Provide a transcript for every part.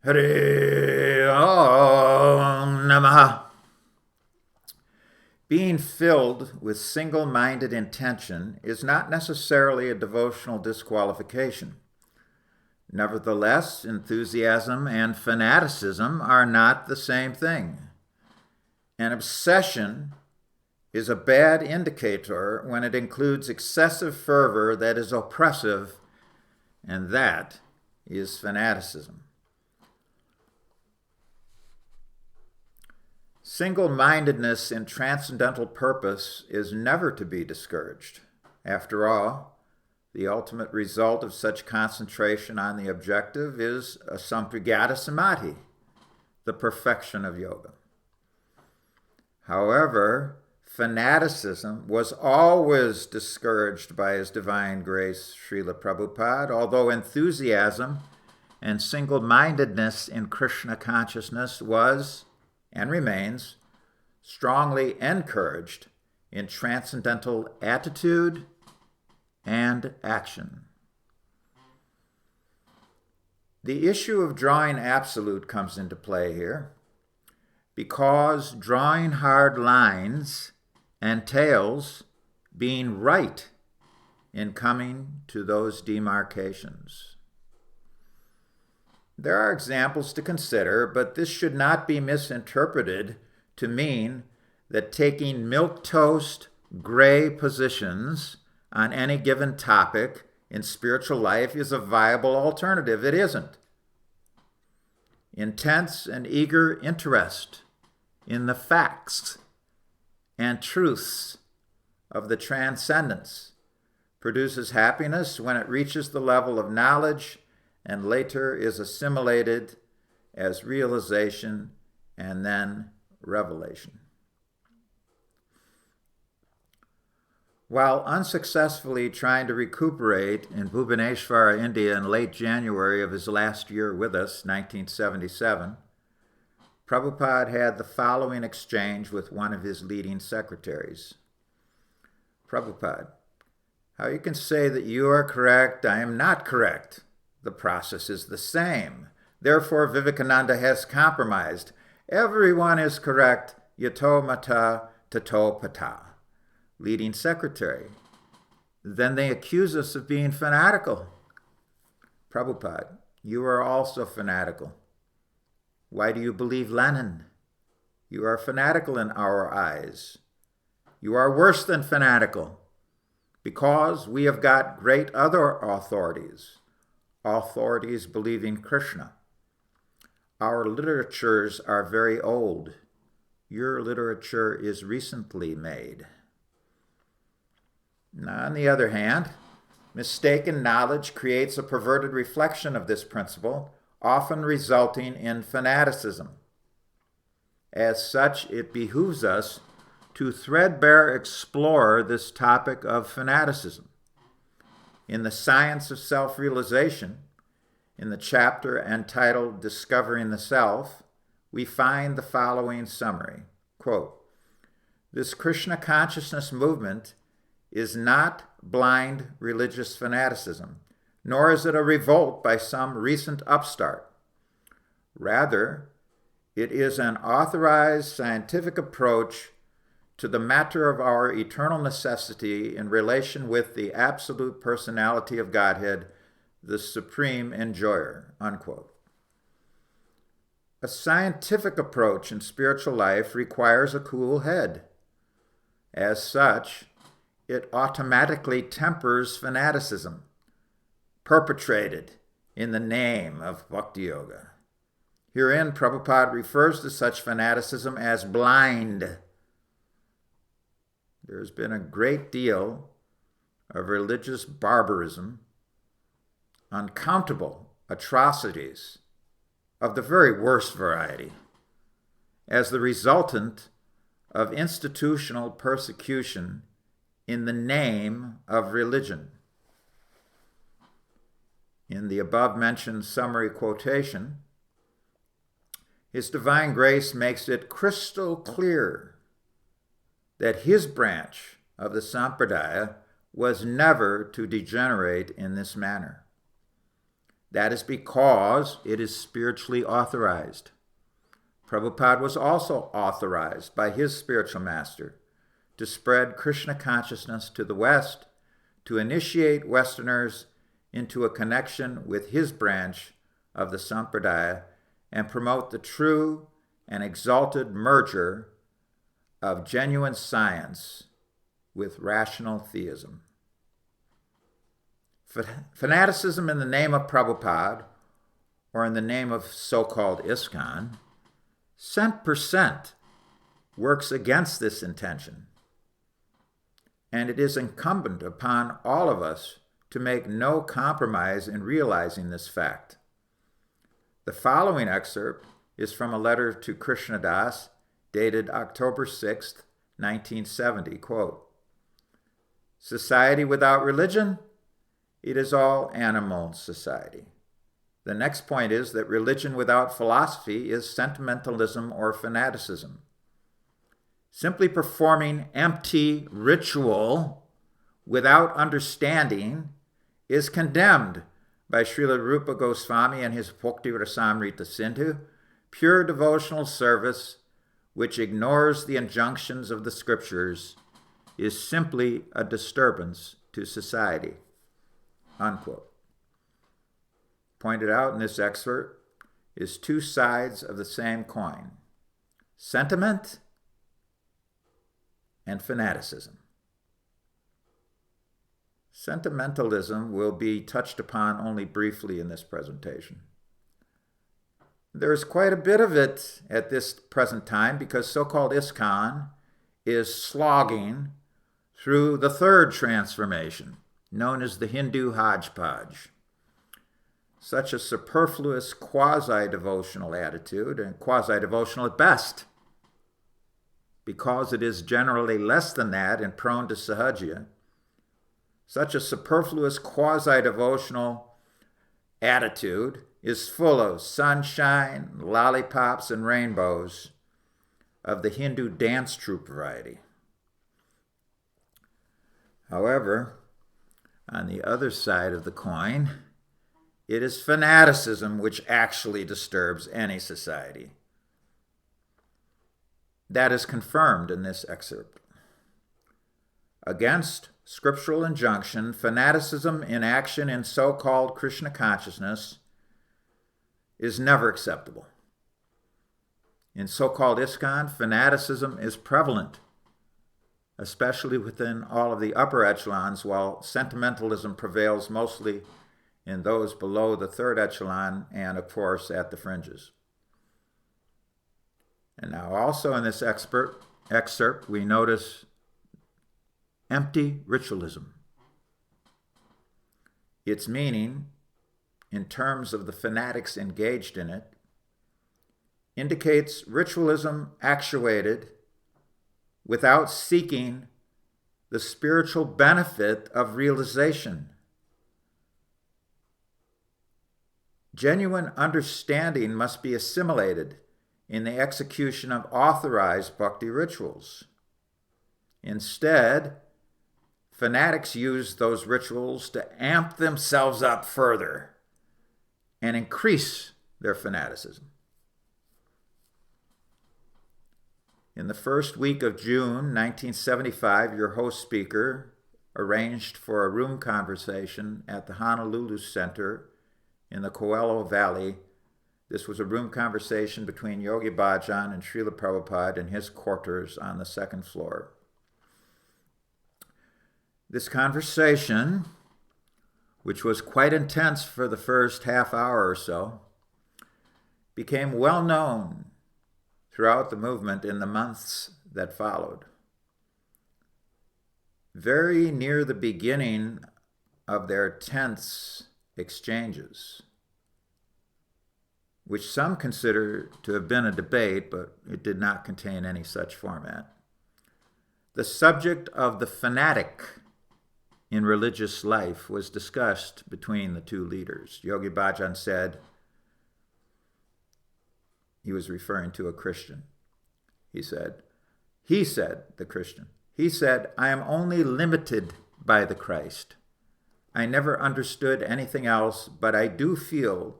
Hare Om Namaha. Being filled with single-minded intention is not necessarily a devotional disqualification. Nevertheless, enthusiasm and fanaticism are not the same thing. An obsession is a bad indicator when it includes excessive fervor that is oppressive, and that is fanaticism. Single-mindedness in transcendental purpose is never to be discouraged. After all, the ultimate result of such concentration on the objective is a sampragata samadhi, the perfection of yoga. However, fanaticism was always discouraged by His Divine Grace, Srila Prabhupada, although enthusiasm and single-mindedness in Krishna consciousness was and remains strongly encouraged in transcendental attitude and action. The issue of drawing absolute comes into play here, because drawing hard lines entails being right in coming to those demarcations. There are examples to consider, but this should not be misinterpreted to mean that taking milquetoast gray positions on any given topic in spiritual life is a viable alternative. It isn't. Intense and eager interest in the facts and truths of the transcendence produces happiness when it reaches the level of knowledge and later is assimilated as realization and then revelation. While unsuccessfully trying to recuperate in Bhubaneswar, India in late January of his last year with us, 1977, Prabhupada had the following exchange with one of his leading secretaries. Prabhupada, how you can say that you are correct, I am not correct. The process is the same. Therefore, Vivekananda has compromised. Everyone is correct. Yato mata tato pata. Leading secretary. Then they accuse us of being fanatical. Prabhupada, you are also fanatical. Why do you believe Lenin? You are fanatical in our eyes. You are worse than fanatical, because we have got great other authorities believing Krishna. Our literatures are very old. Your literature is recently made. Now, on the other hand, mistaken knowledge creates a perverted reflection of this principle, often resulting in fanaticism. As such, it behooves us to threadbare explore this topic of fanaticism. In the Science of Self-Realization, in the chapter entitled Discovering the Self, we find the following summary. Quote, this Krishna consciousness movement is not blind religious fanaticism, nor is it a revolt by some recent upstart. Rather, it is an authorized scientific approach to the matter of our eternal necessity in relation with the absolute personality of Godhead, the supreme enjoyer, unquote. A scientific approach in spiritual life requires a cool head. As such, it automatically tempers fanaticism, perpetrated in the name of Bhakti Yoga. Herein, Prabhupada refers to such fanaticism as blind. There's been a great deal of religious barbarism, uncountable atrocities of the very worst variety, as the resultant of institutional persecution in the name of religion. In the above-mentioned summary quotation, His Divine Grace makes it crystal clear that his branch of the Sampradaya was never to degenerate in this manner. That is because it is spiritually authorized. Prabhupada was also authorized by his spiritual master to spread Krishna consciousness to the West, to initiate Westerners into a connection with his branch of the Sampradaya, and promote the true and exalted merger of genuine science with rational theism. Fanaticism in the name of Prabhupada, or in the name of so-called ISKCON, cent percent works against this intention. And it is incumbent upon all of us to make no compromise in realizing this fact. The following excerpt is from a letter to Krishna Das, dated October 6th, 1970, quote, "Society without religion? It is all animal society. The next point is that religion without philosophy is sentimentalism or fanaticism. Simply performing empty ritual without understanding is condemned by Srila Rupa Goswami and his Bhakti Rasamrita Sindhu, pure devotional service which ignores the injunctions of the scriptures is simply a disturbance to society." Unquote. Pointed out in this excerpt is two sides of the same coin: sentiment and fanaticism. Sentimentalism will be touched upon only briefly in this presentation. There is quite a bit of it at this present time because so-called ISKCON is slogging through the third transformation, known as the Hindu hodgepodge. Such a superfluous quasi-devotional attitude, and quasi-devotional at best, because it is generally less than that and prone to sahajya, such a superfluous quasi-devotional attitude is full of sunshine, lollipops, and rainbows of the Hindu dance troupe variety. However, on the other side of the coin, it is fanaticism which actually disturbs any society. That is confirmed in this excerpt. Against scriptural injunction, fanaticism in action in so-called Krishna consciousness is never acceptable. In so-called ISKCON, fanaticism is prevalent, especially within all of the upper echelons, while sentimentalism prevails mostly in those below the third echelon and, of course, at the fringes. And now also in this excerpt, we notice empty ritualism. Its meaning, in terms of the fanatics engaged in it, indicates ritualism actuated without seeking the spiritual benefit of realization. Genuine understanding must be assimilated in the execution of authorized bhakti rituals. Instead, fanatics use those rituals to amp themselves up further and increase their fanaticism. In the first week of June 1975, your host speaker arranged for a room conversation at the Honolulu Center in the Coelho Valley. This was a room conversation between Yogi Bhajan and Srila Prabhupada in his quarters on the second floor. This conversation, which was quite intense for the first half hour or so, became well known throughout the movement in the months that followed. Very near the beginning of their tense exchanges, which some consider to have been a debate, but it did not contain any such format, the subject of the fanatic in religious life was discussed between the two leaders. Yogi Bhajan said, he was referring to a Christian. He said, the Christian, he said, "I am only limited by the Christ. I never understood anything else, but I do feel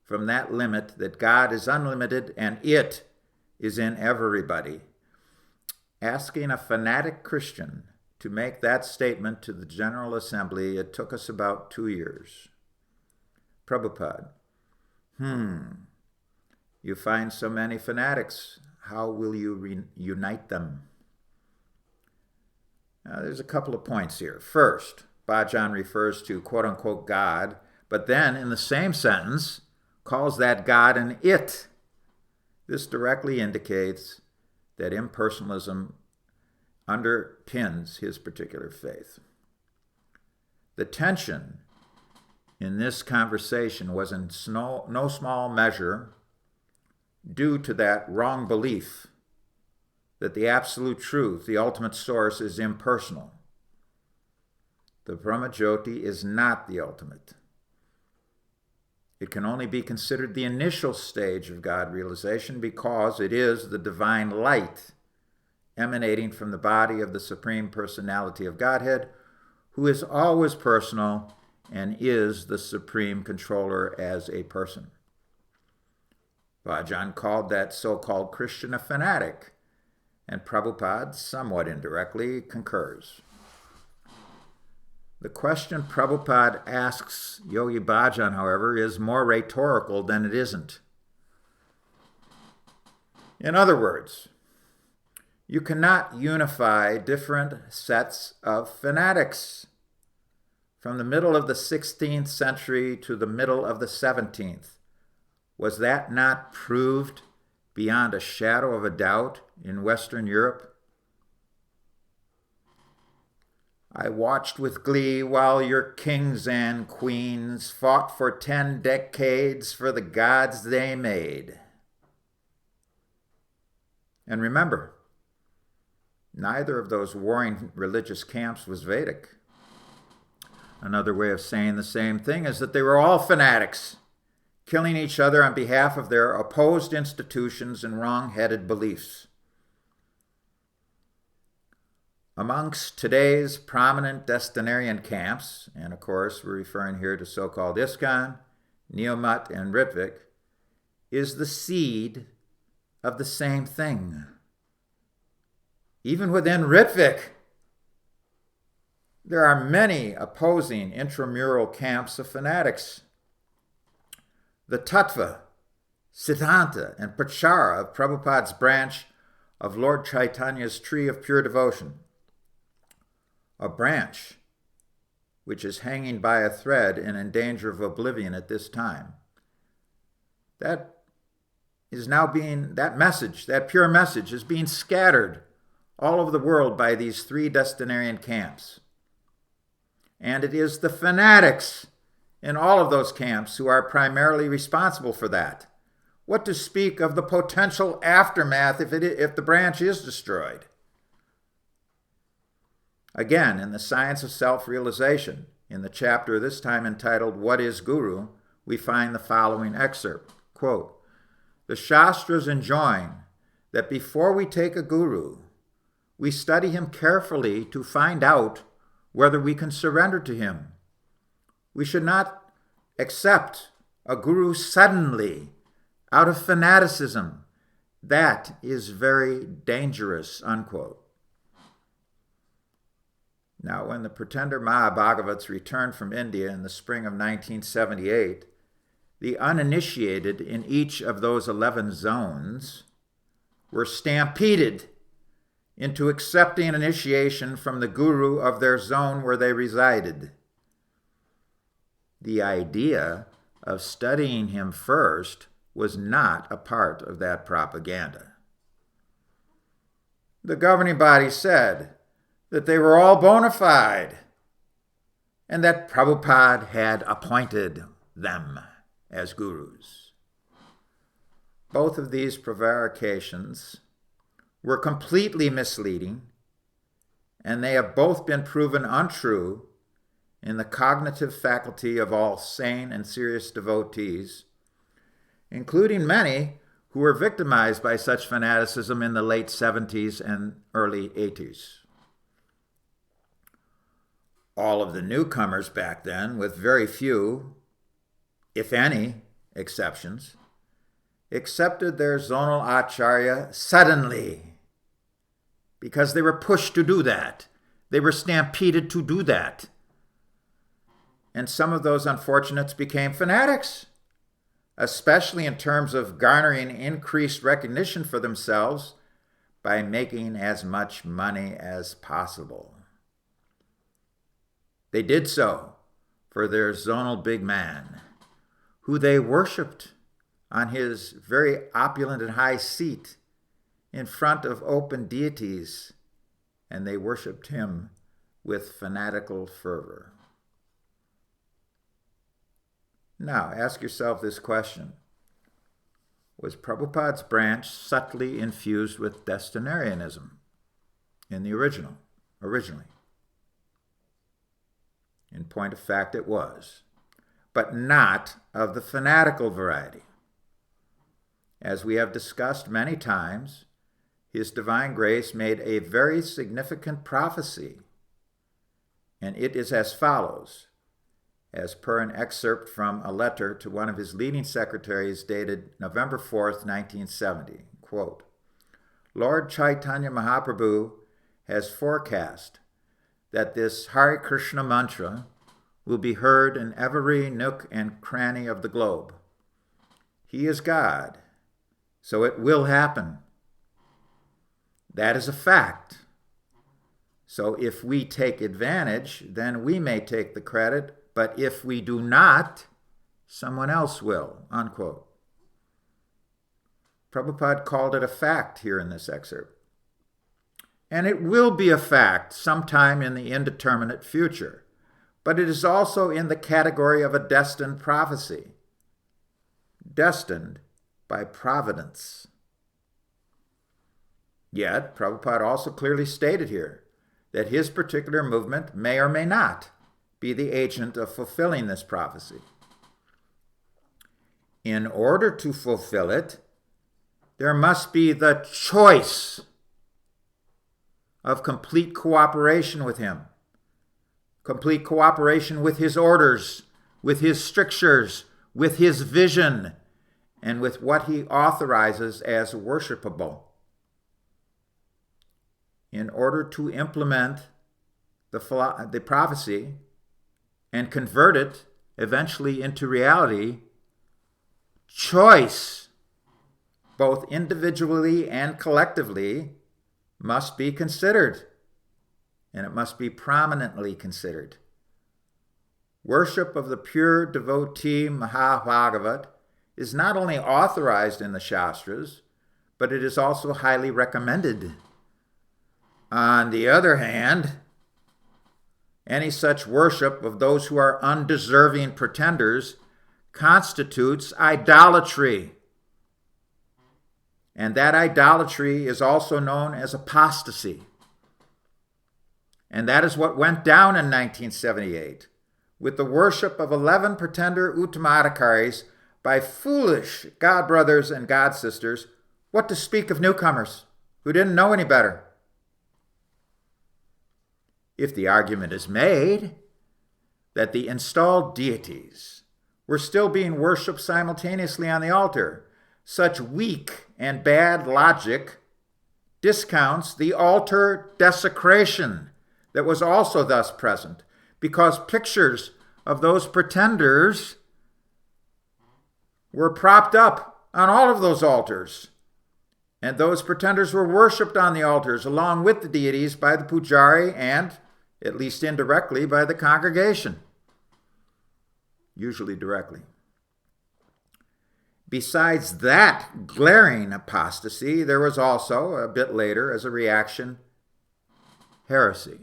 from that limit that God is unlimited and it is in everybody. Asking a fanatic Christian to make that statement to the General Assembly, it took us about 2 years. Prabhupada, you find so many fanatics. How will you reunite them? Now, there's a couple of points here. First, Bhajan refers to quote-unquote God, but then in the same sentence calls that God an it. This directly indicates that impersonalism underpins his particular faith. The tension in this conversation was in no small measure due to that wrong belief that the absolute truth, the ultimate source, is impersonal. The Brahmajyoti is not the ultimate. It can only be considered the initial stage of God realization because it is the divine light emanating from the body of the Supreme Personality of Godhead, who is always personal and is the supreme controller as a person. Bhajan called that so-called Christian a fanatic, and Prabhupada, somewhat indirectly, concurs. The question Prabhupada asks Yogi Bhajan, however, is more rhetorical than it isn't. In other words, you cannot unify different sets of fanatics. From the middle of the 16th century to the middle of the 17th, was that not proved beyond a shadow of a doubt in Western Europe? I watched with glee while your kings and queens fought for 10 decades for the gods they made. And remember, neither of those warring religious camps was Vedic. Another way of saying the same thing is that they were all fanatics, killing each other on behalf of their opposed institutions and wrong-headed beliefs. Amongst today's prominent Destinarian camps, and of course we're referring here to so-called ISKCON, Neomat, and Ritvik, is the seed of the same thing. Even within Ritvik, there are many opposing intramural camps of fanatics. The Tattva, Siddhanta, and Prachara of Prabhupada's branch of Lord Chaitanya's Tree of Pure Devotion, a branch which is hanging by a thread and in danger of oblivion at this time. That message, that pure message, is being scattered all over the world by these 3 Destinarian camps. And it is the fanatics in all of those camps who are primarily responsible for that. What to speak of the potential aftermath if the branch is destroyed? Again, in the Science of Self-Realization, in the chapter this time entitled, What is Guru?, we find the following excerpt, quote, "The Shastras enjoin that before we take a guru, we study him carefully to find out whether we can surrender to him. We should not accept a guru suddenly out of fanaticism. That is very dangerous," unquote. Now, when the pretender Mahabhagavats returned from India in the spring of 1978, the uninitiated in each of those 11 zones were stampeded into accepting initiation from the guru of their zone where they resided. The idea of studying him first was not a part of that propaganda. The governing body said that they were all bona fide and that Prabhupada had appointed them as gurus. Both of these prevarications were completely misleading, and they have both been proven untrue in the cognitive faculty of all sane and serious devotees, including many who were victimized by such fanaticism in the late 70s and early 80s. All of the newcomers back then, with very few, if any, exceptions, accepted their zonal acharya suddenly because they were pushed to do that. They were stampeded to do that. And some of those unfortunates became fanatics, especially in terms of garnering increased recognition for themselves by making as much money as possible. They did so for their zonal big man, who they worshipped on his very opulent and high seat in front of open deities, and they worshipped him with fanatical fervor. Now, ask yourself this question. Was Prabhupada's branch subtly infused with destinarianism in the originally? In point of fact, it was, but not of the fanatical variety. As we have discussed many times, His Divine Grace made a very significant prophecy, and it is as follows, as per an excerpt from a letter to one of his leading secretaries dated November 4th, 1970. Quote, Lord Chaitanya Mahaprabhu has forecast that this Hare Krishna mantra will be heard in every nook and cranny of the globe. He is God, so it will happen. That is a fact. So if we take advantage, then we may take the credit, but if we do not, someone else will, unquote. Prabhupada called it a fact here in this excerpt. And it will be a fact sometime in the indeterminate future, but it is also in the category of a destined prophecy, destined by providence. Yet, Prabhupada also clearly stated here that his particular movement may or may not be the agent of fulfilling this prophecy. In order to fulfill it, there must be the choice of complete cooperation with him, complete cooperation with his orders, with his strictures, with his vision, and with what he authorizes as worshipable. In order to implement the prophecy and convert it eventually into reality, choice, both individually and collectively, must be considered, and it must be prominently considered. Worship of the pure devotee Mahabhagavat is not only authorized in the Shastras, but it is also highly recommended. On the other hand, any such worship of those who are undeserving pretenders constitutes idolatry. And that idolatry is also known as apostasy. And that is what went down in 1978 with the worship of 11 pretender Uttamadhikaris by foolish godbrothers and godsisters, what to speak of newcomers who didn't know any better. If the argument is made that the installed deities were still being worshipped simultaneously on the altar, such weak and bad logic discounts the altar desecration that was also thus present, because pictures of those pretenders were propped up on all of those altars. And those pretenders were worshipped on the altars along with the deities by the pujari and, at least indirectly, by the congregation, usually directly. Besides that glaring apostasy, there was also, a bit later, as a reaction, heresy.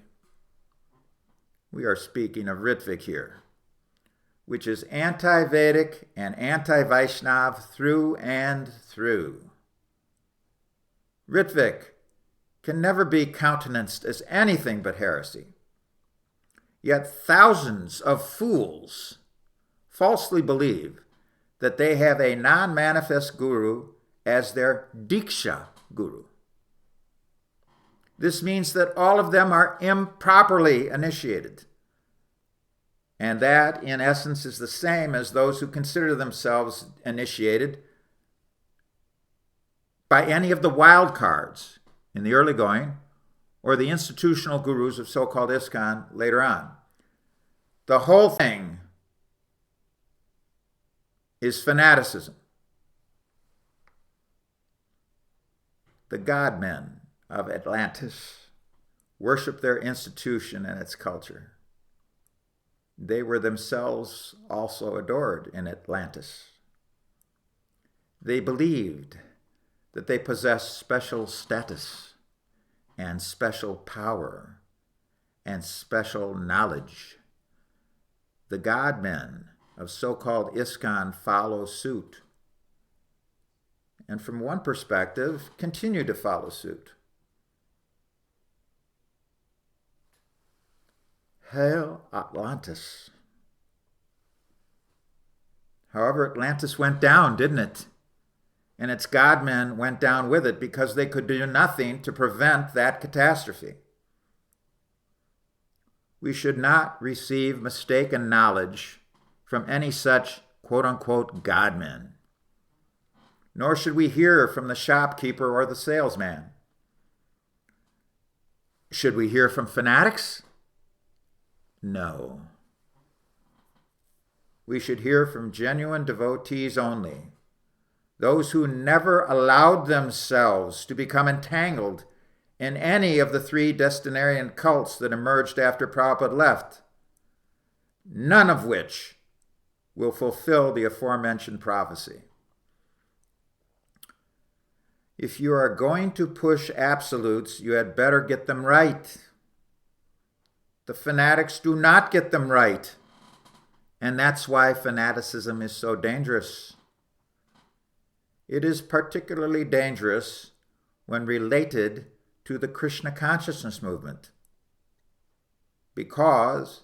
We are speaking of Ritvik here, which is anti-Vedic and anti-Vaishnav through and through. Ritvik can never be countenanced as anything but heresy. Yet thousands of fools falsely believe that they have a non-manifest guru as their diksha guru. This means that all of them are improperly initiated, And that, in essence, is the same as those who consider themselves initiated by any of the wild cards in the early going or the institutional gurus of so-called ISKCON later on. The whole thing is fanaticism. The godmen of Atlantis worshiped their institution and its culture. They were themselves also adored in Atlantis. They believed that they possessed special status and special power and special knowledge. The godmen of so-called ISKCON follow suit, and from one perspective, continue to follow suit. Hail Atlantis. However, Atlantis went down, didn't it? And its godmen went down with it because they could do nothing to prevent that catastrophe. We should not receive mistaken knowledge from any such quote-unquote godmen. Nor should we hear from the shopkeeper or the salesman. Should we hear from fanatics? No. We should hear from genuine devotees only, those who never allowed themselves to become entangled in any of the three destinarian cults that emerged after Prabhupada left, none of which will fulfill the aforementioned prophecy. If you are going to push absolutes, you had better get them right. The fanatics do not get them right, and that's why fanaticism is so dangerous. It is particularly dangerous when related to the Krishna consciousness movement, because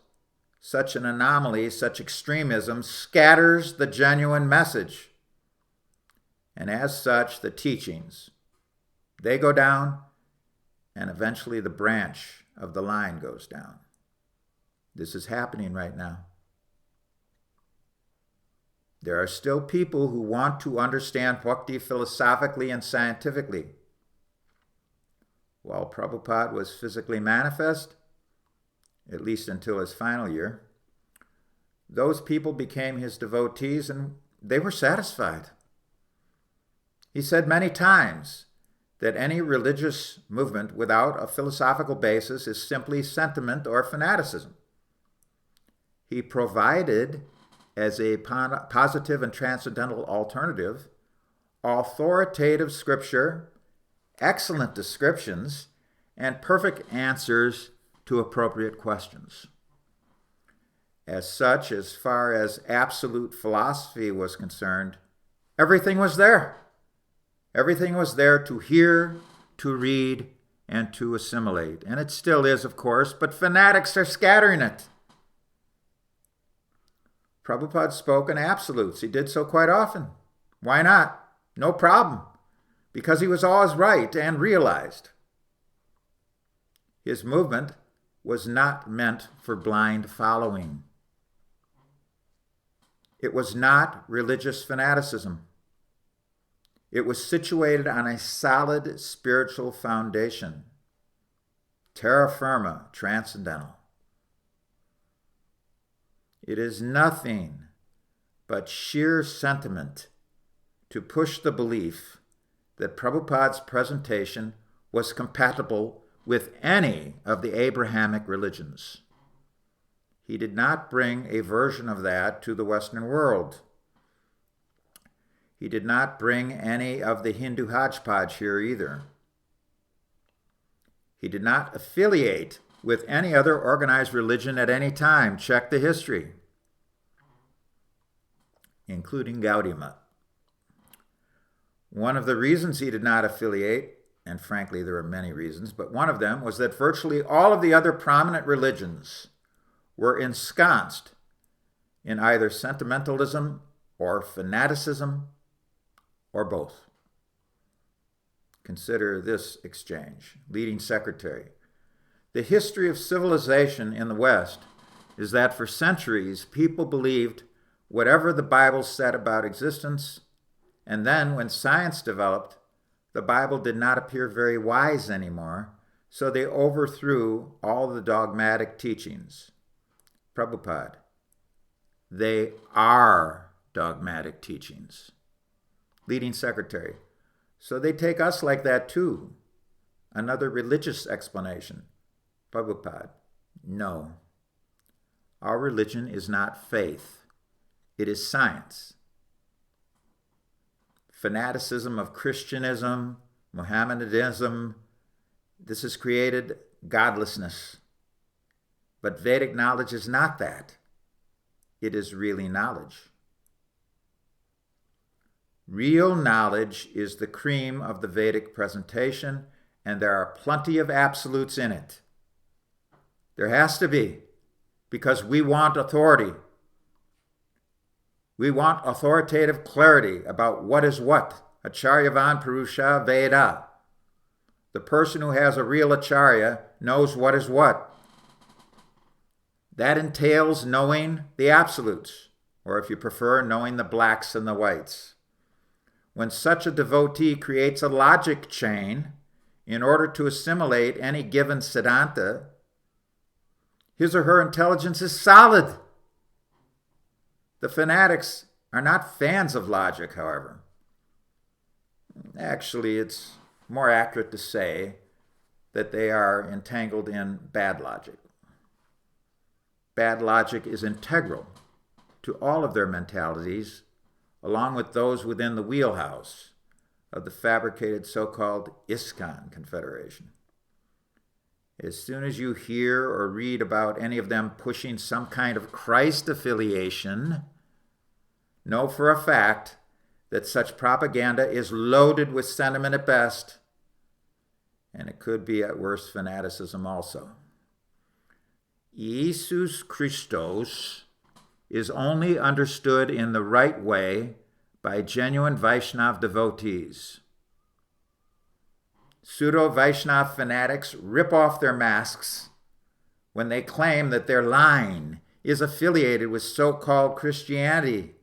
such an anomaly, such extremism, scatters the genuine message. And as such, the teachings, they go down, and eventually the branch of the line goes down. This is happening right now. There are still people who want to understand bhakti philosophically and scientifically. While Prabhupada was physically manifest, at least until his final year, those people became his devotees and they were satisfied. He said many times that any religious movement without a philosophical basis is simply sentiment or fanaticism. He provided, as a positive and transcendental alternative, authoritative scripture, excellent descriptions, and perfect answers to appropriate questions. As such, as far as absolute philosophy was concerned, everything was there. Everything was there to hear, to read, and to assimilate. And it still is, of course, but fanatics are scattering it. Prabhupada spoke in absolutes. He did so quite often. Why not? No problem. Because he was always right and realized. His movement was not meant for blind following. It was not religious fanaticism. It was situated on a solid spiritual foundation, terra firma, transcendental. It is nothing but sheer sentiment to push the belief that Prabhupada's presentation was compatible with any of the Abrahamic religions. He did not bring a version of that to the Western world. He did not bring any of the Hindu hodgepodge here either. He did not affiliate with any other organized religion at any time. Check the history, including Gaudiya Math. One of the reasons he did not affiliate, and frankly there are many reasons, but one of them was that virtually all of the other prominent religions were ensconced in either sentimentalism or fanaticism or both. Consider this exchange. Leading secretary. The history of civilization in the West is that for centuries, people believed whatever the Bible said about existence, and then when science developed, the Bible did not appear very wise anymore, so they overthrew all the dogmatic teachings. Prabhupada, they are dogmatic teachings. Leading secretary, so they take us like that too. Another religious explanation. Prabhupada, no. Our religion is not faith. It is science. Fanaticism of Christianism, Mohammedanism, this has created godlessness. But Vedic knowledge is not that. It is really knowledge. Real knowledge is the cream of the Vedic presentation, and there are plenty of absolutes in it. There has to be, because we want authority. We want authoritative clarity about what is what. Acharyavan Purusha Veda. The person who has a real acharya knows what is what. That entails knowing the absolutes, or if you prefer, knowing the blacks and the whites. When such a devotee creates a logic chain in order to assimilate any given siddhanta, his or her intelligence is solid. The fanatics are not fans of logic, however. Actually, it's more accurate to say that they are entangled in bad logic. Bad logic is integral to all of their mentalities, along with those within the wheelhouse of the fabricated so-called ISKCON Confederation. As soon as you hear or read about any of them pushing some kind of Christ affiliation, know for a fact that such propaganda is loaded with sentiment at best, and it could be at worst fanaticism also. Jesus Christos is only understood in the right way by genuine Vaishnava devotees. Pseudo-Vaishnava fanatics rip off their masks when they claim that their line is affiliated with so-called Christianity.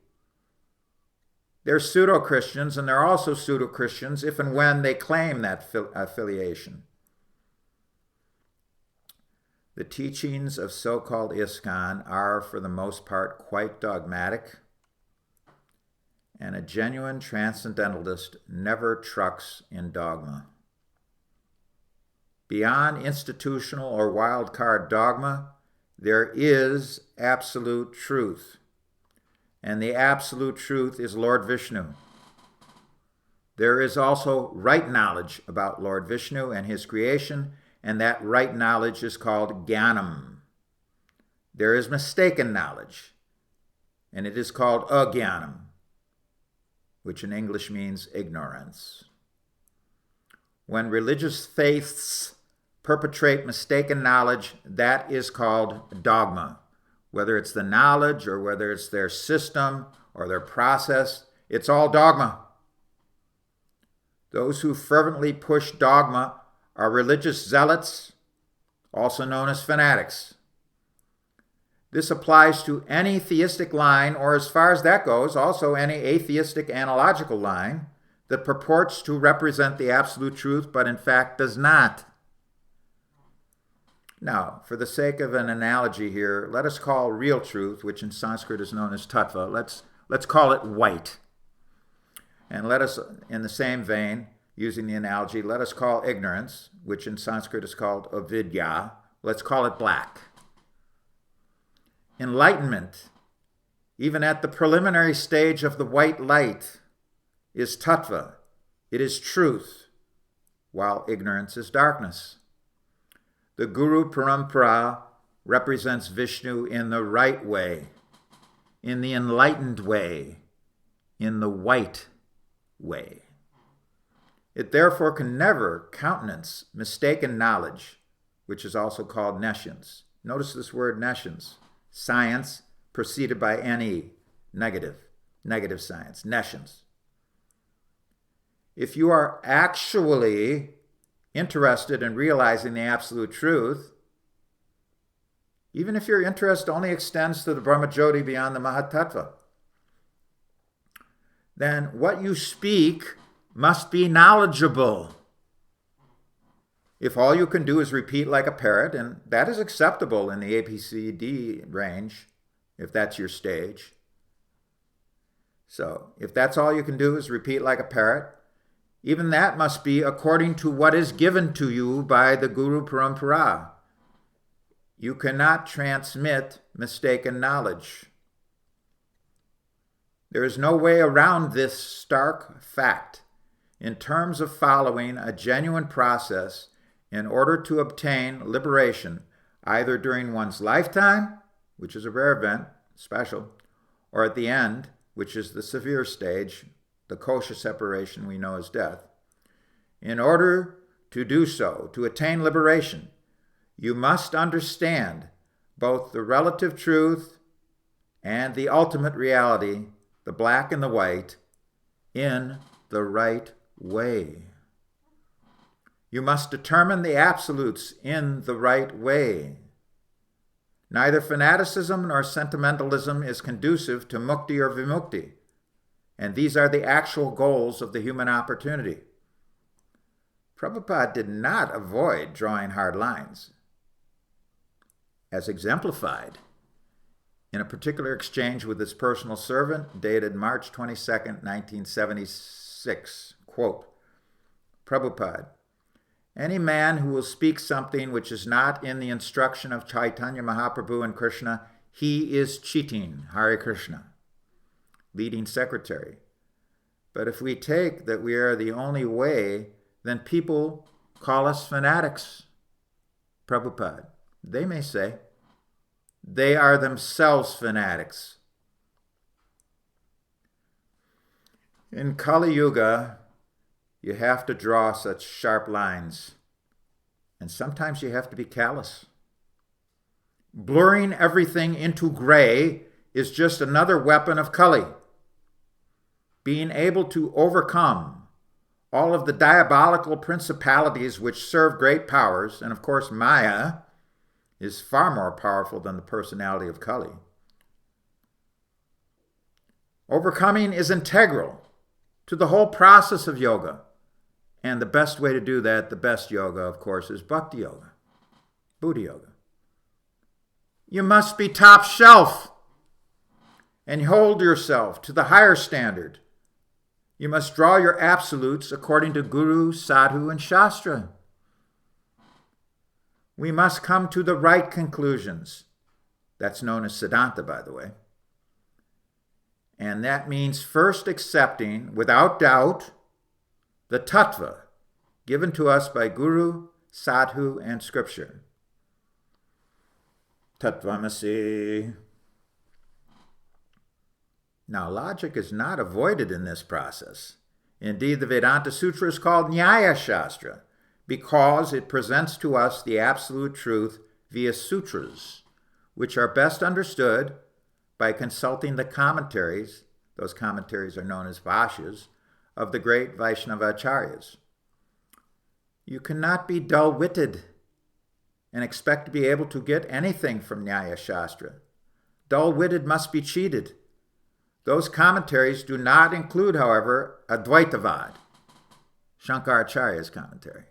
They're pseudo-Christians, and they're also pseudo-Christians if and when they claim that affiliation. The teachings of so-called ISKCON are, for the most part, quite dogmatic, and a genuine transcendentalist never trucks in dogma. Beyond institutional or wild-card dogma, there is absolute truth, and the absolute truth is Lord Vishnu. There is also right knowledge about Lord Vishnu and his creation, and that right knowledge is called Jnanam. There is mistaken knowledge, and it is called Ajnanam, which in English means ignorance. When religious faiths perpetrate mistaken knowledge, that is called dogma. Whether it's the knowledge or whether it's their system or their process, it's all dogma. Those who fervently push dogma are religious zealots, also known as fanatics. This applies to any theistic line, or as far as that goes, also any atheistic analogical line that purports to represent the absolute truth, but in fact does not. Now, for the sake of an analogy here, let us call real truth, which in Sanskrit is known as tattva, let's call it white. And let us, in the same vein, using the analogy, let us call ignorance, which in Sanskrit is called avidya, let's call it black. Enlightenment, even at the preliminary stage of the white light, is tattva. It is truth, while ignorance is darkness. The Guru Parampara represents Vishnu in the right way, in the enlightened way, in the white way. It therefore can never countenance mistaken knowledge, which is also called nescience. Notice this word nescience. Science preceded by NE, negative science, nescience. If you are actually interested in realizing the absolute truth, even if your interest only extends to the Brahmajyoti beyond the Mahatattva, then what you speak must be knowledgeable. If all you can do is repeat like a parrot, and that is acceptable in the ABCD range, if that's your stage. So if that's all you can do is repeat like a parrot, even that must be according to what is given to you by the Guru Parampara. You cannot transmit mistaken knowledge. There is no way around this stark fact in terms of following a genuine process in order to obtain liberation, either during one's lifetime, which is a rare event, special, or at the end, which is the severe stage, the kosha separation we know as death. In order to do so, to attain liberation, you must understand both the relative truth and the ultimate reality, the black and the white, in the right way. You must determine the absolutes in the right way. Neither fanaticism nor sentimentalism is conducive to mukti or vimukti, and these are the actual goals of the human opportunity. Prabhupada did not avoid drawing hard lines, as exemplified in a particular exchange with his personal servant dated March 22, 1976. Quote, Prabhupada, any man who will speak something which is not in the instruction of Chaitanya Mahaprabhu and Krishna, he is cheating. Hare Krishna. Leading secretary. But if we take that we are the only way, then people call us fanatics. Prabhupada. They may say. They are themselves fanatics. In Kali Yuga, you have to draw such sharp lines, and sometimes you have to be callous. Blurring everything into gray is just another weapon of Kali. Being able to overcome all of the diabolical principalities which serve great powers, and of course Maya is far more powerful than the personality of Kali. Overcoming is integral to the whole process of yoga. And the best way to do that, the best yoga, of course, is bhakti yoga, Buddha yoga. You must be top shelf and hold yourself to the higher standard. You must draw your absolutes according to Guru, Sadhu, and Shastra. We must come to the right conclusions. That's known as Siddhanta, by the way. And that means first accepting, without doubt, the tattva given to us by Guru, Sadhu, and Scripture. Tattvamasi. Now, logic is not avoided in this process. Indeed, the Vedanta Sutra is called Nyaya Shastra because it presents to us the absolute truth via sutras, which are best understood by consulting the commentaries, those commentaries are known as Bhashyas, of the great Vaishnava Acharyas. You cannot be dull-witted and expect to be able to get anything from Nyaya Shastra. Dull-witted must be cheated. Those commentaries do not include, however, Advaitavad, Shankaracharya's commentary.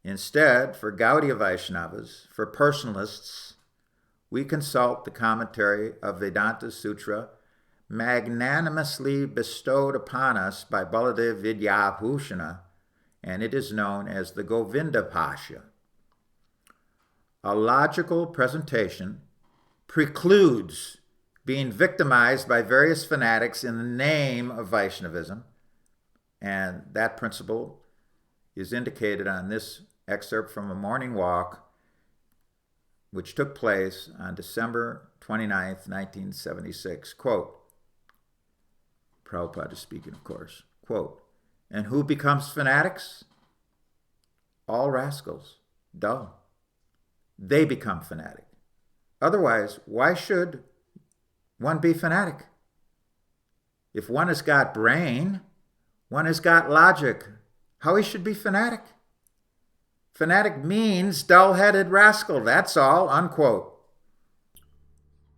Instead, for Gaudiya Vaishnavas, for personalists, we consult the commentary of Vedanta Sutra magnanimously bestowed upon us by Baladev Vidyabhushana, and it is known as the Govinda Bhashya. A logical presentation precludes being victimized by various fanatics in the name of Vaishnavism, and that principle is indicated on this excerpt from a morning walk which took place on December 29th, 1976. Quote, Prabhupada is speaking, of course. Quote, and who becomes fanatics? All rascals, dull. They become fanatic. Otherwise, why should one be fanatic? If one has got brain, one has got logic. How he should be fanatic? Fanatic means dull-headed rascal, that's all, unquote.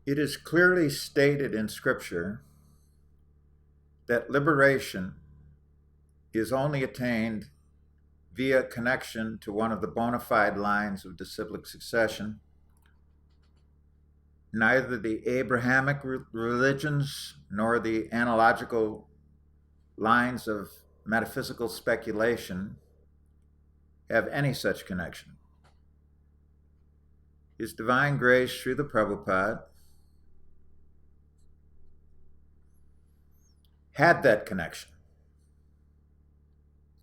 It is clearly stated in Scripture that liberation is only attained via connection to one of the bona fide lines of disciplic succession. Neither the Abrahamic religions nor the analogical lines of metaphysical speculation have any such connection. His Divine Grace, Srila Prabhupada, had that connection,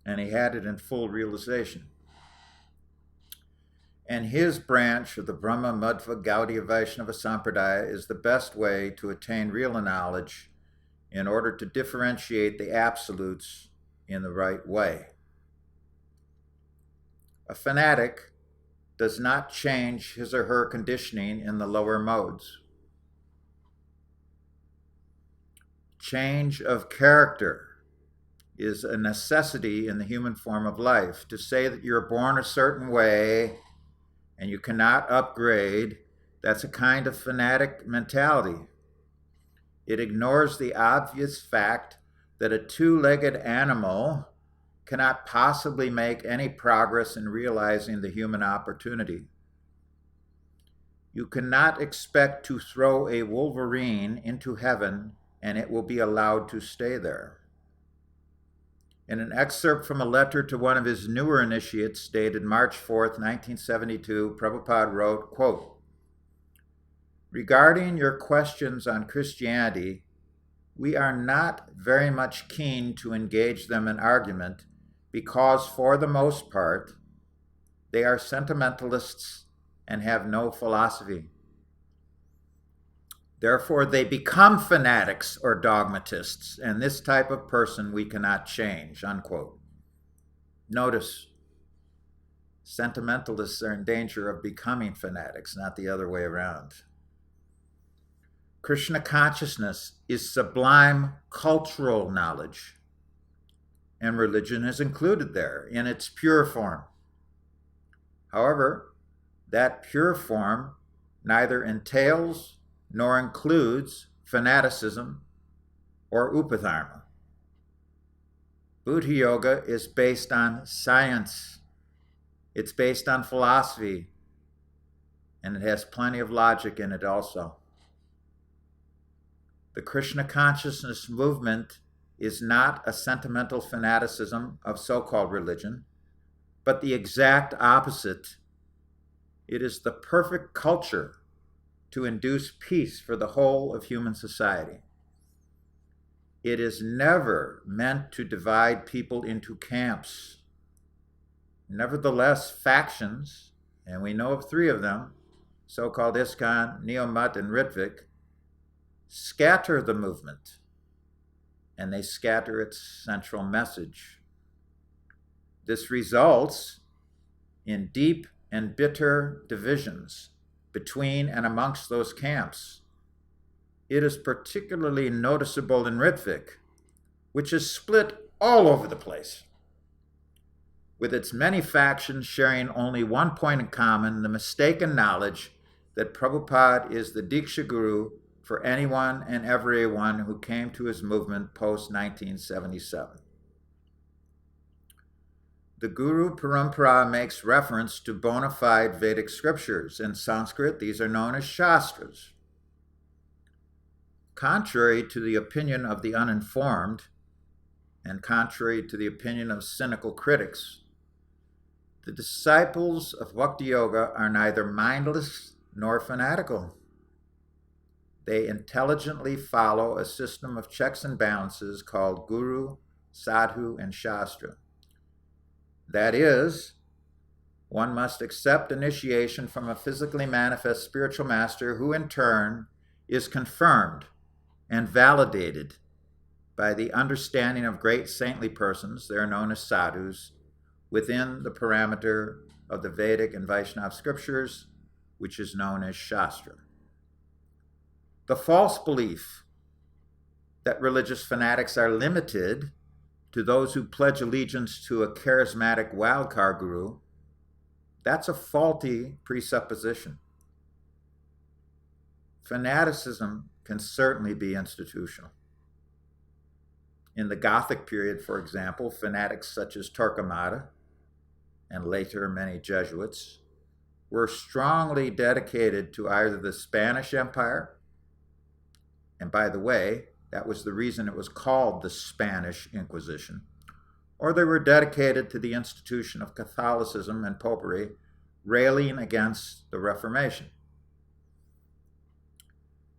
and he had it in full realization. And his branch of the Brahma Madhva Gaudiya Vaishnava Sampradaya is the best way to attain real knowledge in order to differentiate the absolutes in the right way. A fanatic does not change his or her conditioning in the lower modes. Change of character is a necessity in the human form of life. To say that you're born a certain way and you cannot upgrade, that's a kind of fanatic mentality. It ignores the obvious fact that a two-legged animal cannot possibly make any progress in realizing the human opportunity. You cannot expect to throw a wolverine into heaven and it will be allowed to stay there. In an excerpt from a letter to one of his newer initiates dated March 4th, 1972, Prabhupada wrote, quote, "Regarding your questions on Christianity, we are not very much keen to engage them in argument because, for the most part, they are sentimentalists and have no philosophy. Therefore, they become fanatics or dogmatists, and this type of person we cannot change," unquote. Notice, sentimentalists are in danger of becoming fanatics, not the other way around. Krishna consciousness is sublime cultural knowledge, and religion is included there in its pure form. However, that pure form neither entails nor includes fanaticism or upadharma. Buddha Yoga is based on science. It's based on philosophy, and it has plenty of logic in it also. The Krishna consciousness movement is not a sentimental fanaticism of so-called religion, but the exact opposite. It is the perfect culture to induce peace for the whole of human society. It is never meant to divide people into camps. Nevertheless, factions, and we know of 3 of them, so-called ISKCON, Neo-Mat, and Ritvik, scatter the movement, and they scatter its central message. This results in deep and bitter divisions between and amongst those camps. It is particularly noticeable in Ritvik, which is split all over the place, with its many factions sharing only one point in common: the mistaken knowledge that Prabhupada is the Diksha Guru for anyone and everyone who came to his movement post-1977. The Guru Parampara makes reference to bona fide Vedic scriptures. In Sanskrit, these are known as Shastras. Contrary to the opinion of the uninformed, and contrary to the opinion of cynical critics, the disciples of Bhakti Yoga are neither mindless nor fanatical. They intelligently follow a system of checks and balances called Guru, Sadhu, and Shastra. That is, one must accept initiation from a physically manifest spiritual master who in turn is confirmed and validated by the understanding of great saintly persons, they are known as sadhus, within the parameter of the Vedic and Vaishnava scriptures, which is known as Shastra. The false belief that religious fanatics are limited to those who pledge allegiance to a charismatic wildcard guru, that's a faulty presupposition. fanaticism can certainly be institutional. In the Gothic period, for example, fanatics such as Torquemada, and later many Jesuits, were strongly dedicated to either the Spanish Empire, and by the way, that was the reason it was called the Spanish Inquisition, or they were dedicated to the institution of Catholicism and popery, railing against the Reformation.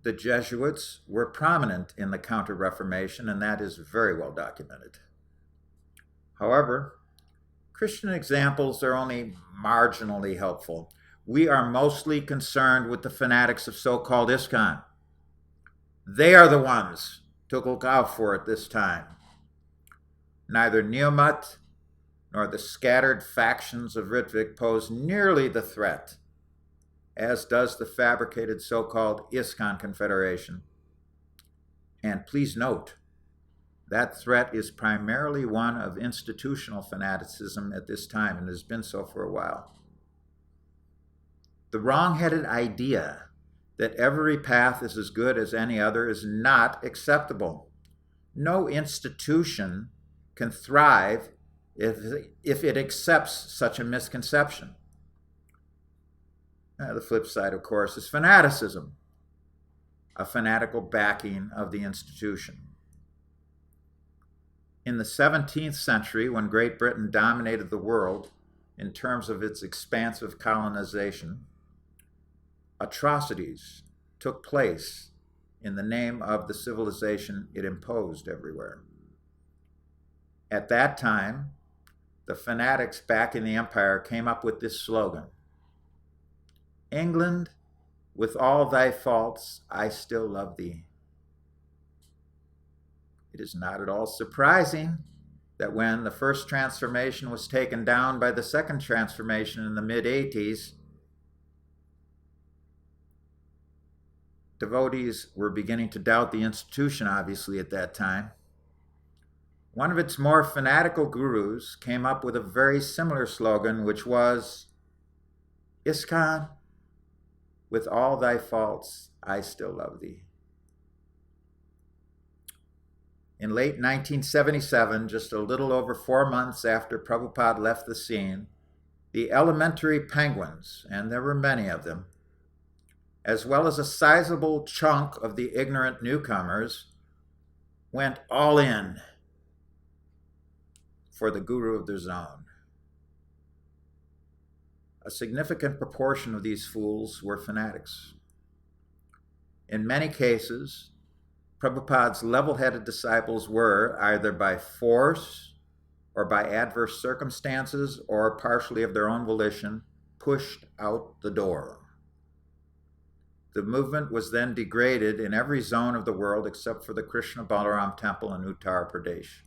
The Jesuits were prominent in the Counter-Reformation, and that is very well documented. However, Christian examples are only marginally helpful. We are mostly concerned with the fanatics of so-called ISKCON. They are the ones to look out for at this time. Neither Neomut nor the scattered factions of Ritwik pose nearly the threat, as does the fabricated so-called ISKCON Confederation. And please note, that threat is primarily one of institutional fanaticism at this time, and has been so for a while. The wrong-headed idea that every path is as good as any other is not acceptable. No institution can thrive if it accepts such a misconception. The flip side, of course, is fanaticism, a fanatical backing of the institution. In the 17th century, when Great Britain dominated the world in terms of its expansive colonization, atrocities took place in the name of the civilization it imposed everywhere. At that time, the fanatics backing the empire came up with this slogan: "England, with all thy faults, I still love thee." It is not at all surprising that when the first transformation was taken down by the second transformation in the mid-80s, devotees were beginning to doubt the institution, obviously, at that time. One of its more fanatical gurus came up with a very similar slogan, which was, "ISKCON, with all thy faults, I still love thee." In late 1977, just a little over 4 months after Prabhupada left the scene, the elementary penguins, and there were many of them, as well as a sizable chunk of the ignorant newcomers, went all in for the guru of their zone. A significant proportion of these fools were fanatics. In many cases, Prabhupada's level-headed disciples were, either by force or by adverse circumstances or partially of their own volition, pushed out the door. The movement was then degraded in every zone of the world except for the Krishna Balaram temple in Uttar Pradesh.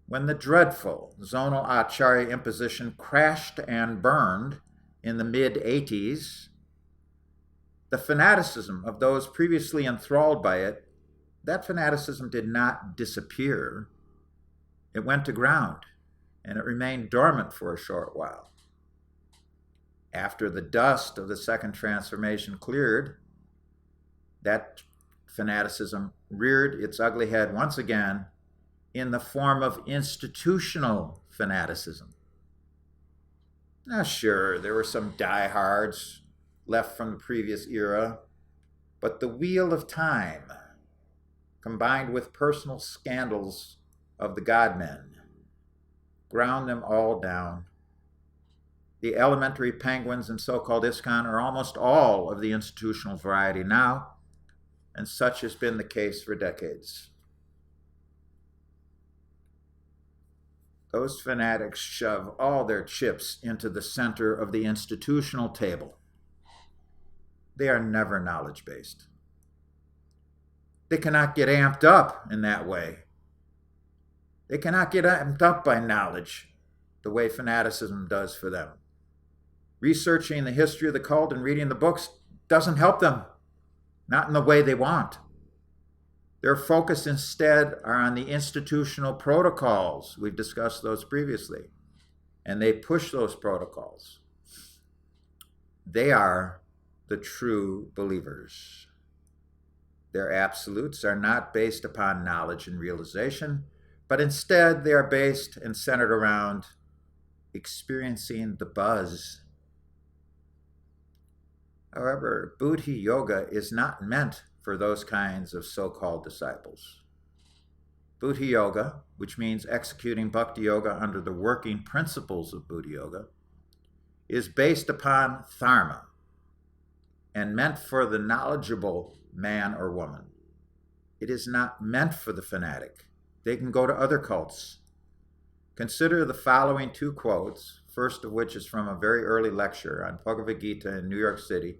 When the dreadful zonal Acharya imposition crashed and burned in the mid-80s, the fanaticism of those previously enthralled by it, that fanaticism did not disappear. It went to ground, and it remained dormant for a short while. After the dust of the second transformation cleared, that fanaticism reared its ugly head once again in the form of institutional fanaticism. Now, sure, there were some diehards left from the previous era, but the wheel of time, combined with personal scandals of the godmen, ground them all down. The elementary penguins and so-called ISKCON are almost all of the institutional variety now, and such has been the case for decades. Those fanatics shove all their chips into the center of the institutional table. They are never knowledge-based. They cannot get amped up in that way. They cannot get amped up by knowledge the way fanaticism does for them. Researching the history of the cult and reading the books doesn't help them, not in the way they want. Their focus instead are on the institutional protocols. We've discussed those previously. And they push those protocols. They are the true believers. Their absolutes are not based upon knowledge and realization, but instead they are based and centered around experiencing the buzz. However, Buddhi Yoga is not meant for those kinds of so-called disciples. Buddhi Yoga, which means executing Bhakti Yoga under the working principles of Buddhi Yoga, is based upon dharma and meant for the knowledgeable man or woman. It is not meant for the fanatic. They can go to other cults. Consider the following two quotes, first of which is from a very early lecture on Bhagavad Gita in New York City,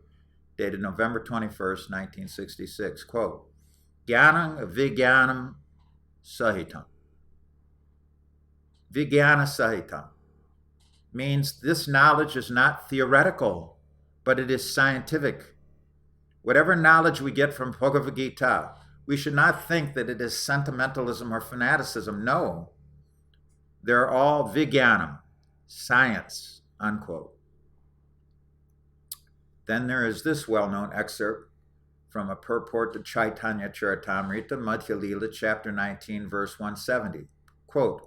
dated November 21st, 1966. Quote, Jnanam Vijnanam Sahitam. Vijnana Sahitam means this knowledge is not theoretical, but it is scientific. Whatever knowledge we get from Bhagavad Gita, we should not think that it is sentimentalism or fanaticism. No. They're all Vijnanam, science, unquote. Then there is this well-known excerpt from a purport to Chaitanya Charitamrita, Madhya Lila, chapter 19, verse 170. Quote,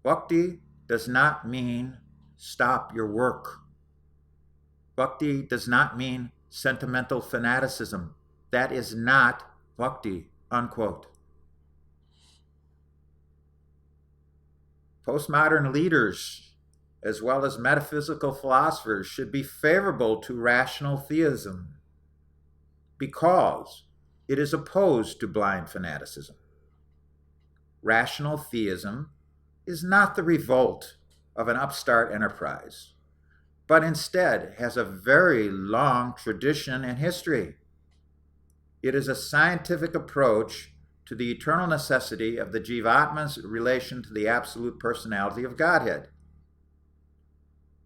Bhakti does not mean stop your work. Bhakti does not mean sentimental fanaticism. That is not bhakti, unquote. Postmodern leaders, as well as metaphysical philosophers, should be favorable to rational theism because it is opposed to blind fanaticism. Rational theism is not the revolt of an upstart enterprise, but instead has a very long tradition and history. It is a scientific approach to the eternal necessity of the Jivatma's relation to the absolute personality of Godhead.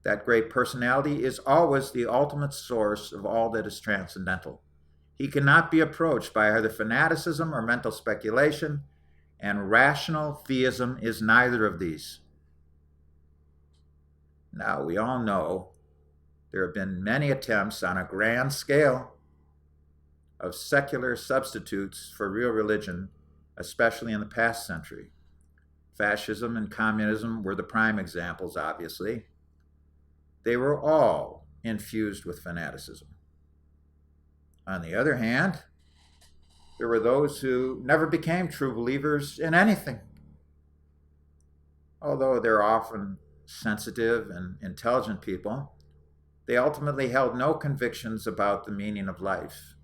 That great personality is always the ultimate source of all that is transcendental. He cannot be approached by either fanaticism or mental speculation, and rational theism is neither of these. Now, we all know there have been many attempts on a grand scale of secular substitutes for real religion, especially in the past century. Fascism and communism were the prime examples, obviously. They were all infused with fanaticism. On the other hand, there were those who never became true believers in anything. Although they're often sensitive and intelligent people, they ultimately held no convictions about the meaning of life.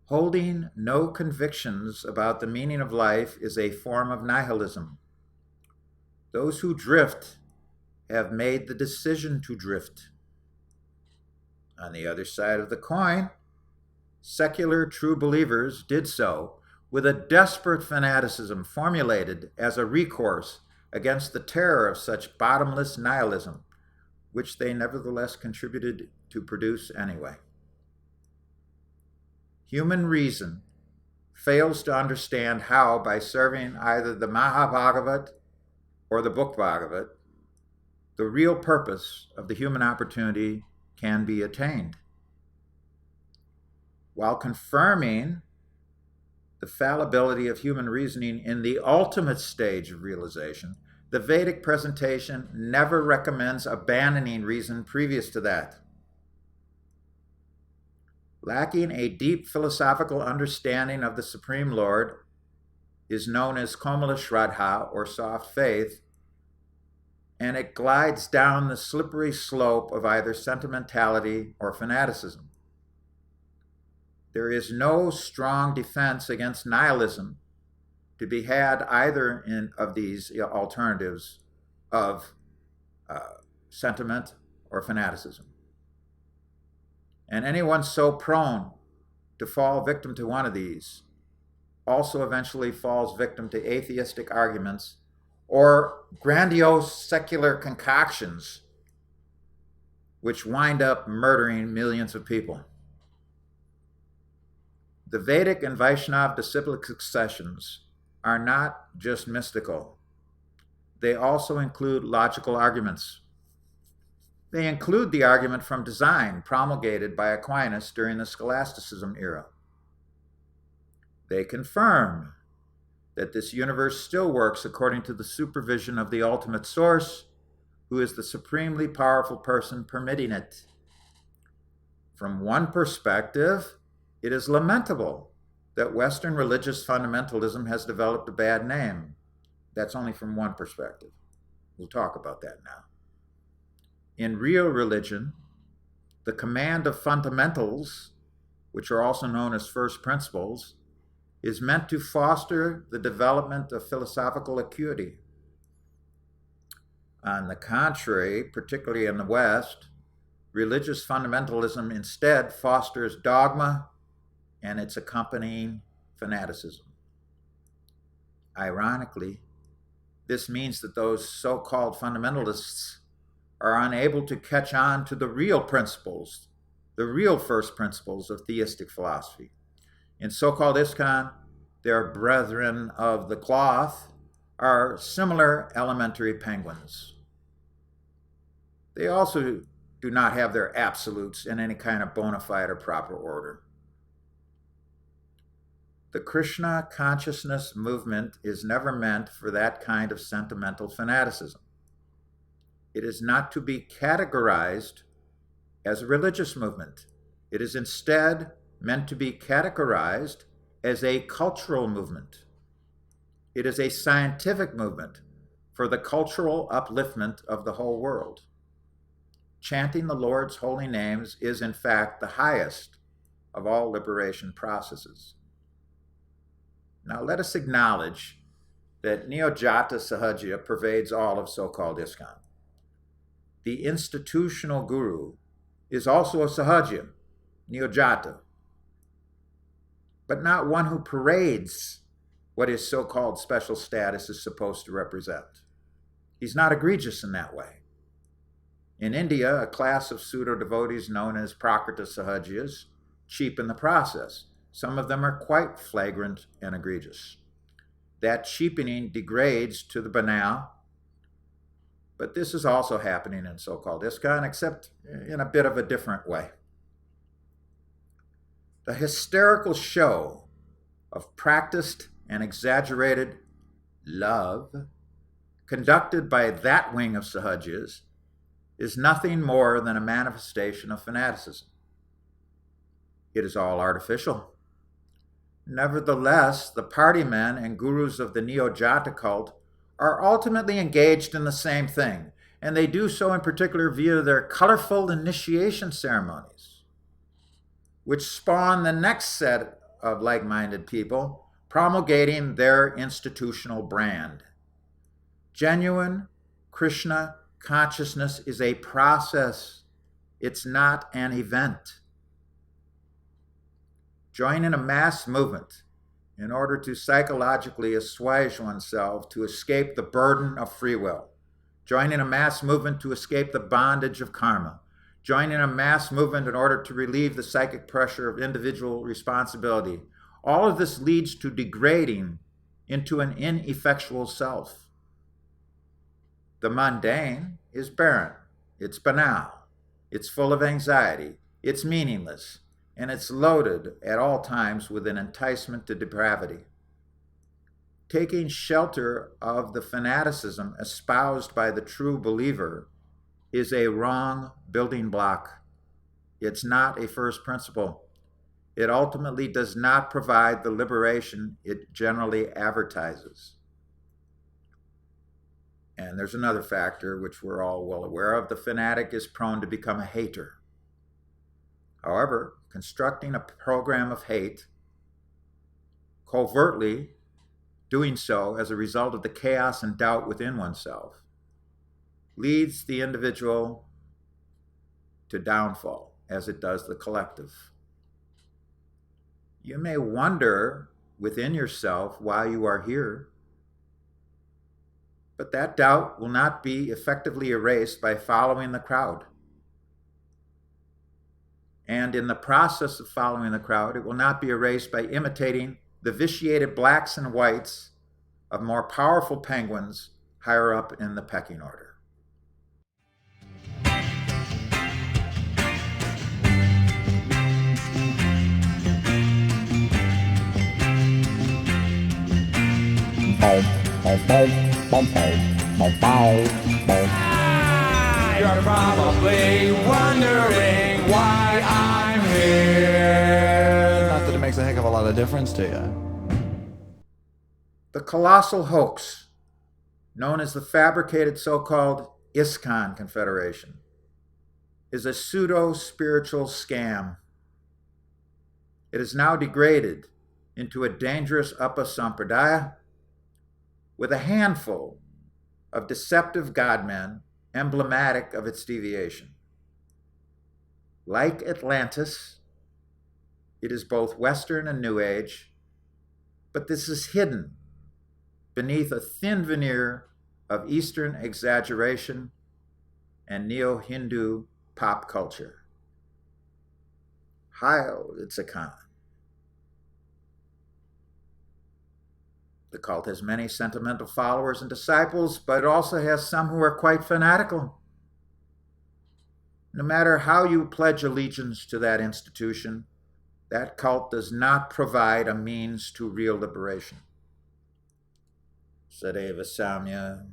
Holding no convictions about the meaning of life is a form of nihilism. Those who drift have made the decision to drift. On the other side of the coin, secular true believers did so with a desperate fanaticism formulated as a recourse against the terror of such bottomless nihilism, which they nevertheless contributed to produce anyway. Human reason fails to understand how, by serving either the Mahabhagavat or the book Bhagavat, the real purpose of the human opportunity can be attained. While confirming the fallibility of human reasoning in the ultimate stage of realization, the Vedic presentation never recommends abandoning reason previous to that. Lacking a deep philosophical understanding of the Supreme Lord is known as Komala Shraddha, or soft faith, and it glides down the slippery slope of either sentimentality or fanaticism. There is no strong defense against nihilism to be had either of these alternatives of sentiment or fanaticism. And anyone so prone to fall victim to one of these also eventually falls victim to atheistic arguments or grandiose secular concoctions which wind up murdering millions of people. The Vedic and Vaishnava disciplic successions are not just mystical. They also include logical arguments. They include the argument from design promulgated by Aquinas during the scholasticism era. They confirm that this universe still works according to the supervision of the ultimate source, who is the supremely powerful person permitting it. From one perspective, it is lamentable that Western religious fundamentalism has developed a bad name. That's only from one perspective. We'll talk about that now. In real religion, the command of fundamentals, which are also known as first principles, is meant to foster the development of philosophical acuity. On the contrary, particularly in the West, religious fundamentalism instead fosters dogma and its accompanying fanaticism. Ironically, this means that those so-called fundamentalists are unable to catch on to the real principles, the real first principles of theistic philosophy. In so-called ISKCON, their brethren of the cloth are similar elementary penguins. They also do not have their absolutes in any kind of bona fide or proper order. The Krishna consciousness movement is never meant for that kind of sentimental fanaticism. It is not to be categorized as a religious movement. It is instead meant to be categorized as a cultural movement. It is a scientific movement for the cultural upliftment of the whole world. Chanting the Lord's holy names is, in fact, the highest of all liberation processes. Now, let us acknowledge that Neo-Jata Sahajya pervades all of so-called ISKCON. The institutional guru is also a Sahajya, Neo-Jata, but not one who parades what his so-called special status is supposed to represent. He's not egregious in that way. In India, a class of pseudo-devotees known as Prakrita Sahajyas cheapen the process. Some of them are quite flagrant and egregious. That cheapening degrades to the banal, but this is also happening in so-called ISKCON, except in a bit of a different way. The hysterical show of practiced and exaggerated love conducted by that wing of Sahajyas is nothing more than a manifestation of fanaticism. It is all artificial. Nevertheless, the party men and gurus of the Neo-Jata cult are ultimately engaged in the same thing, and they do so in particular via their colorful initiation ceremonies, which spawn the next set of like-minded people promulgating their institutional brand. Genuine Krishna consciousness is a process. It's not an event. Joining a mass movement in order to psychologically assuage oneself to escape the burden of free will. Joining a mass movement to escape the bondage of karma. Joining a mass movement in order to relieve the psychic pressure of individual responsibility. All of this leads to degrading into an ineffectual self. The mundane is barren. It's banal. It's full of anxiety. It's meaningless. And it's loaded at all times with an enticement to depravity. Taking shelter of the fanaticism espoused by the true believer is a wrong building block. It's not a first principle. It ultimately does not provide the liberation it generally advertises. And there's another factor which we're all well aware of. The fanatic is prone to become a hater. However, constructing a program of hate, covertly doing so as a result of the chaos and doubt within oneself, leads the individual to downfall, as it does the collective. You may wonder within yourself why you are here, but that doubt will not be effectively erased by following the crowd. And in the process of following the crowd, it will not be erased by imitating the vitiated blacks and whites of more powerful penguins higher up in the pecking order. You're probably wondering why I'm here. Not that it makes a heck of a lot of difference to you. The colossal hoax, known as the fabricated so-called ISKCON Confederation, is a pseudo-spiritual scam. It is now degraded into a dangerous upasampradaya with a handful of deceptive godmen emblematic of its deviation. Like Atlantis, it is both Western and New Age, but this is hidden beneath a thin veneer of Eastern exaggeration and neo-Hindu pop culture. Hiel, ISKCON. The cult has many sentimental followers and disciples, but it also has some who are quite fanatical. No matter how you pledge allegiance to that institution, that cult does not provide a means to real liberation. Sadeva Samya.